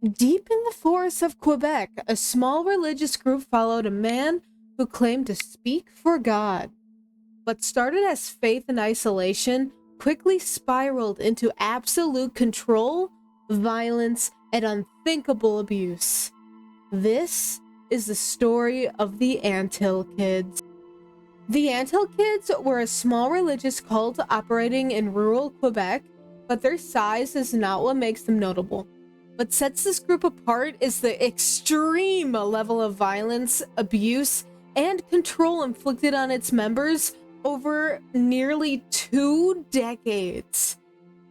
Deep in the forests of Quebec, a small religious group followed a man who claimed to speak for God. What started as faith in isolation quickly spiraled into absolute control, violence, and unthinkable abuse. This is the story of the Anthill Kids. The Anthill Kids were a small religious cult operating in rural Quebec, but their size is not what makes them notable. What sets this group apart is the extreme level of violence, abuse, and control inflicted on its members over nearly 2 decades.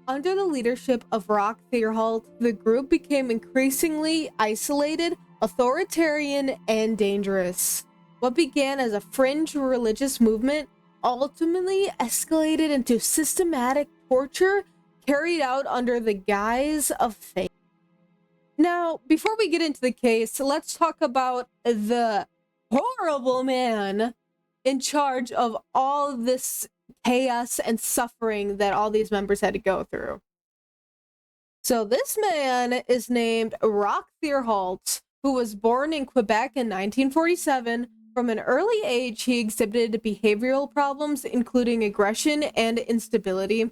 Under the leadership of Roch Thériault, the group became increasingly isolated, authoritarian, and dangerous. What began as a fringe religious movement ultimately escalated into systematic torture carried out under the guise of faith. Now, before we get into the case, let's talk about the horrible man in charge of all this chaos and suffering that all these members had to go through. So this man is named Roch Thériault, who was born in Quebec in 1947. From an early age, he exhibited behavioral problems, including aggression and instability.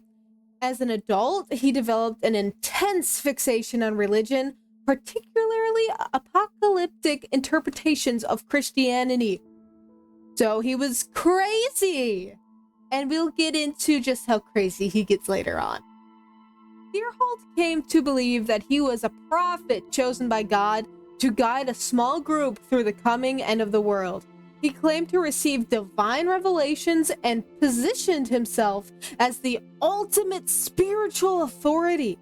As an adult, he developed an intense fixation on religion, particularly apocalyptic interpretations of Christianity. So he was crazy, and we'll get into just how crazy he gets later on. Thériault came to believe that he was a prophet chosen by God to guide a small group through the coming end of the world. He claimed to receive divine revelations and positioned himself as the ultimate spiritual authority.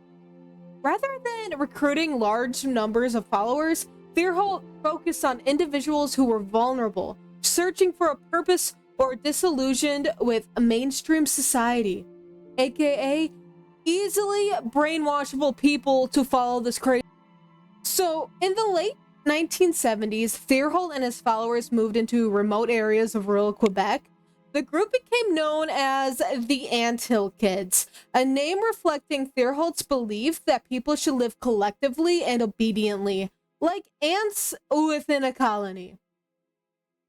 Rather than recruiting large numbers of followers, Thériault focused on individuals who were vulnerable, searching for a purpose, or disillusioned with a mainstream society, aka easily brainwashable people to follow this crazy. So, in the late 1970s, Thériault and his followers moved into remote areas of rural Quebec. The group became known as the Anthill Kids, a name reflecting Thériault's belief that people should live collectively and obediently, like ants within a colony.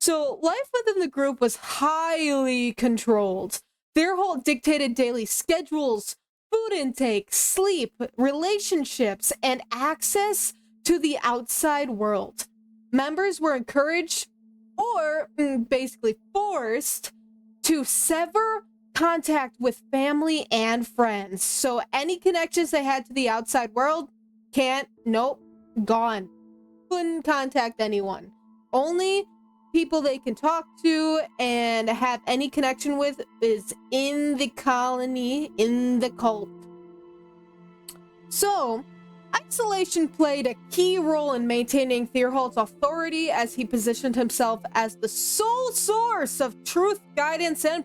So, life within the group was highly controlled. Thériault dictated daily schedules, food intake, sleep, relationships, and access to the outside world. Members were encouraged, or basically forced, to sever contact with family and friends. So any connections they had to the outside world, gone. Couldn't contact anyone. Only people they can talk to and have any connection with is in the colony, in the cult. So, isolation played a key role in maintaining Thériault's authority as he positioned himself as the sole source of truth, guidance, and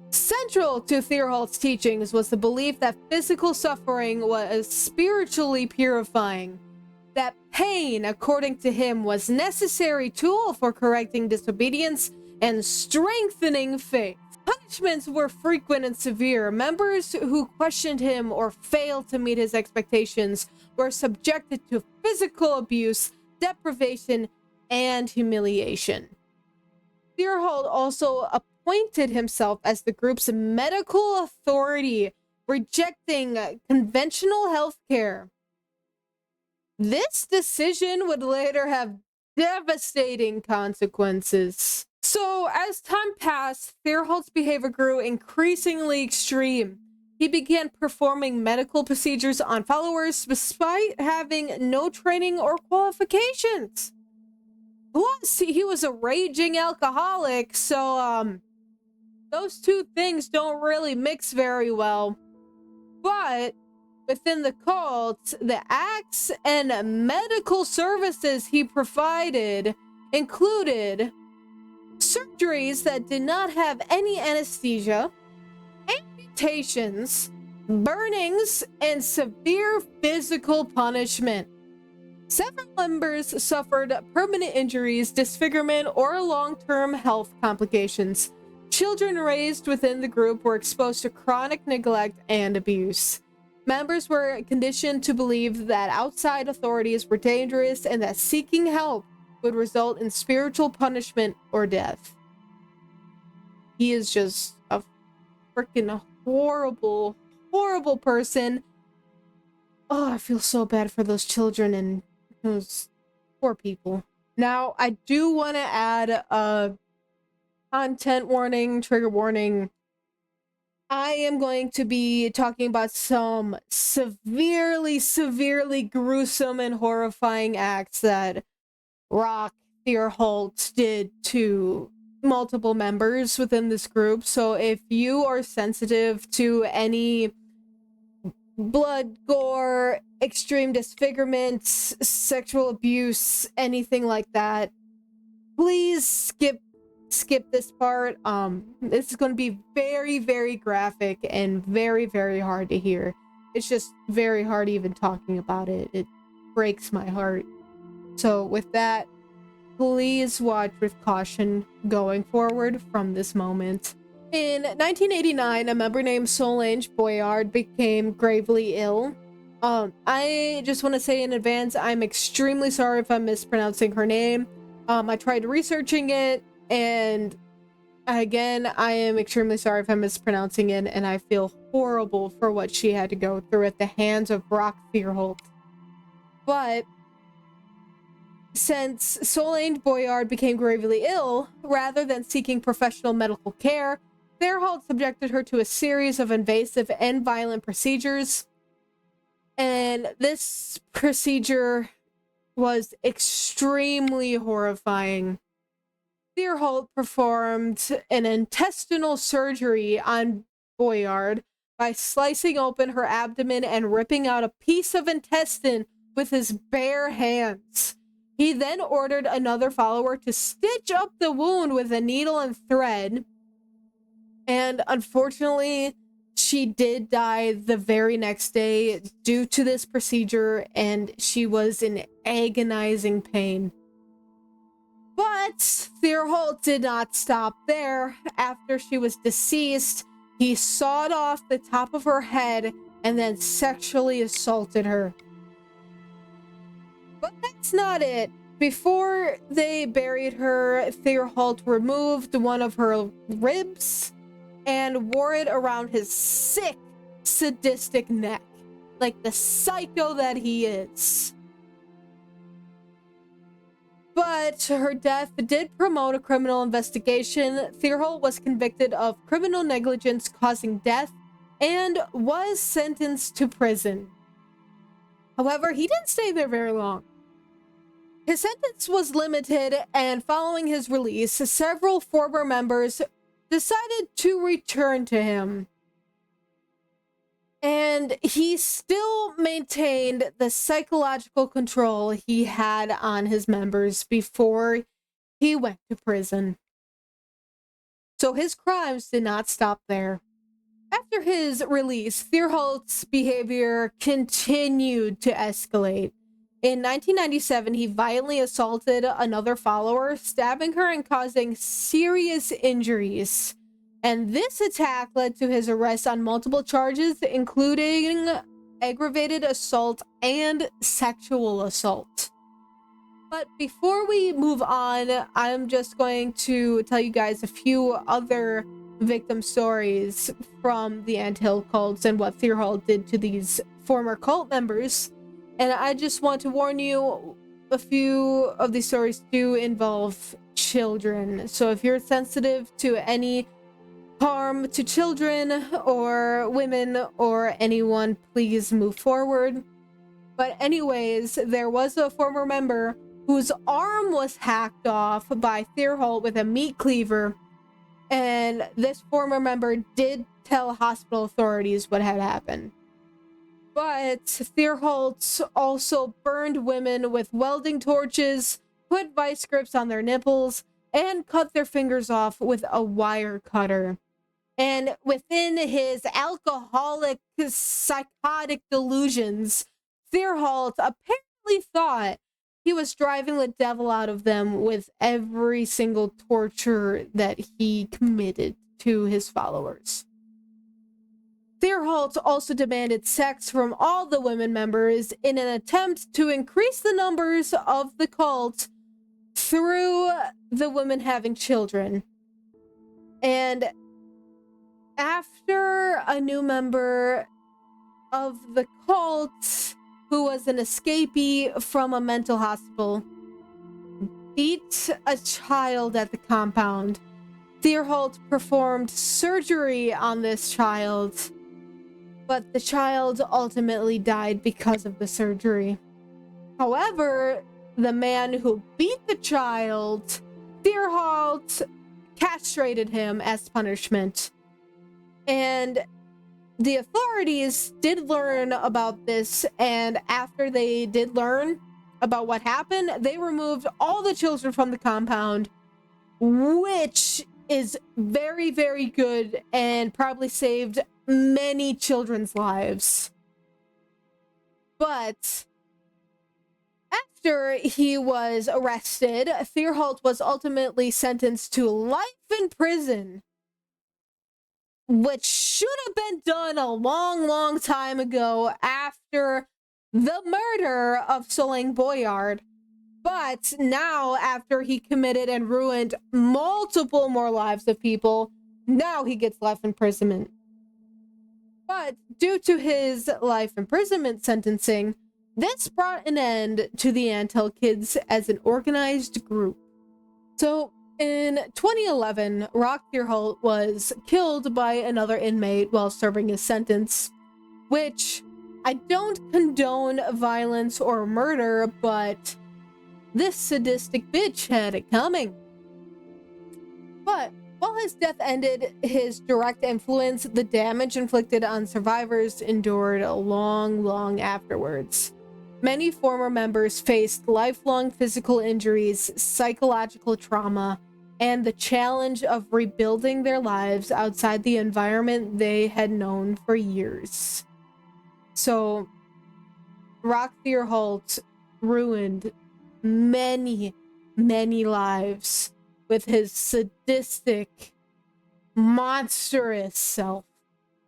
central to Thériault's teachings was the belief that physical suffering was spiritually purifying. That pain, according to him, was a necessary tool for correcting disobedience and strengthening faith. Punishments were frequent and severe. Members who questioned him or failed to meet his expectations were subjected to physical abuse, deprivation, and humiliation. Thériault also appointed himself as the group's medical authority, rejecting conventional health care. This decision would later have devastating consequences. So, as time passed, Thériault's behavior grew increasingly extreme. He began performing medical procedures on followers despite having no training or qualifications. Plus, he was a raging alcoholic, so, those two things don't really mix very well. But within the cult, the acts and medical services he provided included surgeries that did not have any anesthesia, amputations, burnings, and severe physical punishment. Several members suffered permanent injuries, disfigurement, or long-term health complications. Children raised within the group were exposed to chronic neglect and abuse. Members were conditioned to believe that outside authorities were dangerous and that seeking help would result in spiritual punishment or death. He is just a freaking horrible, horrible person. Oh, I feel so bad for those children and those poor people. Now, I do want to add a content warning, trigger warning. I am going to be talking about some severely, severely gruesome and horrifying acts that Roch Thériault did to multiple members within this group. So if you are sensitive to any blood, gore, extreme disfigurements, sexual abuse, anything like that, please skip this part. This is going to be very, very graphic and very, very hard to hear. It's just very hard even talking about it. It breaks my heart. So with that, please watch with caution going forward from this moment. In 1989, a member named Solange Boyard became gravely ill. I just want to say in advance, I'm extremely sorry if I'm mispronouncing her name. I tried researching it, and again, I am extremely sorry if I'm mispronouncing it, and I feel horrible for what she had to go through at the hands of Roch Thériault. But since Solange Boyard became gravely ill, rather than seeking professional medical care, Thériault subjected her to a series of invasive and violent procedures. And this procedure was extremely horrifying. Thériault performed an intestinal surgery on Boyard by slicing open her abdomen and ripping out a piece of intestine with his bare hands. He then ordered another follower to stitch up the wound with a needle and thread. And unfortunately, she did die the very next day due to this procedure, and she was in agonizing pain. But Thériault did not stop there. After she was deceased, he sawed off the top of her head and then sexually assaulted her. But that's not it. Before they buried her, Thériault removed one of her ribs and wore it around his sick, sadistic neck, like the psycho that he is. But her death did promote a criminal investigation. Thériault was convicted of criminal negligence causing death and was sentenced to prison. However, he didn't stay there very long. His sentence was limited, and following his release, several former members decided to return to him. And he still maintained the psychological control he had on his members before he went to prison. So his crimes did not stop there. After his release, Thériault's behavior continued to escalate. In 1997, he violently assaulted another follower, stabbing her and causing serious injuries. And this attack led to his arrest on multiple charges, including aggravated assault and sexual assault. But before we move on, I'm just going to tell you guys a few other victim stories from the anthill cults and what Thériault did to these former cult members. And I just want to warn you, a few of these stories do involve children. So if you're sensitive to any harm to children or women or anyone, please move forward. But anyways, there was a former member whose arm was hacked off by Thériault with a meat cleaver. And this former member did tell hospital authorities what had happened. But Thériault also burned women with welding torches, put vice grips on their nipples, and cut their fingers off with a wire cutter. And within his alcoholic, psychotic delusions, Thériault apparently thought he was driving the devil out of them with every single torture that he committed to his followers. Thériault also demanded sex from all the women members in an attempt to increase the numbers of the cult through the women having children. And after a new member of the cult, who was an escapee from a mental hospital, beat a child at the compound, Thériault performed surgery on this child, but the child ultimately died because of the surgery. However, the man who beat the child, Thériault castrated him as punishment. And the authorities did learn about this, and after they did learn about what happened, they removed all the children from the compound, which is very, very good and probably saved many children's lives. But after he was arrested, Thériault was ultimately sentenced to life in prison, which should have been done a long, long time ago after the murder of Solange Boyard. But now, after he committed and ruined multiple more lives of people, now he gets life imprisonment. But due to his life imprisonment sentencing, this brought an end to the Antel Kids as an organized group. So, in 2011, Roch Thériault was killed by another inmate while serving his sentence, which I don't condone violence or murder, but this sadistic bitch had it coming. But while his death ended his direct influence, the damage inflicted on survivors endured long, long afterwards. Many former members faced lifelong physical injuries, psychological trauma, and the challenge of rebuilding their lives outside the environment they had known for years. So, Roch Thériault ruined many, many lives with his sadistic, monstrous self.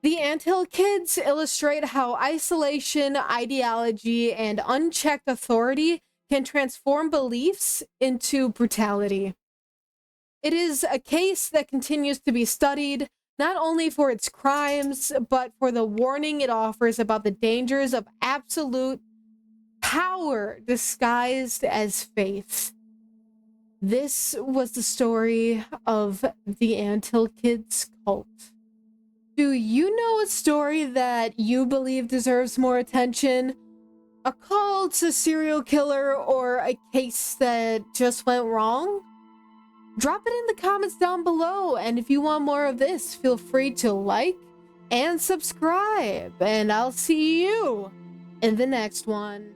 The Anthill Kids illustrate how isolation, ideology, and unchecked authority can transform beliefs into brutality. It is a case that continues to be studied, not only for its crimes, but for the warning it offers about the dangers of absolute power disguised as faith. This was the story of the Anthill Kids cult. Do you know a story that you believe deserves more attention? A cult, a serial killer, or a case that just went wrong? Drop it in the comments down below, and if you want more of this, feel free to like and subscribe, and I'll see you in the next one.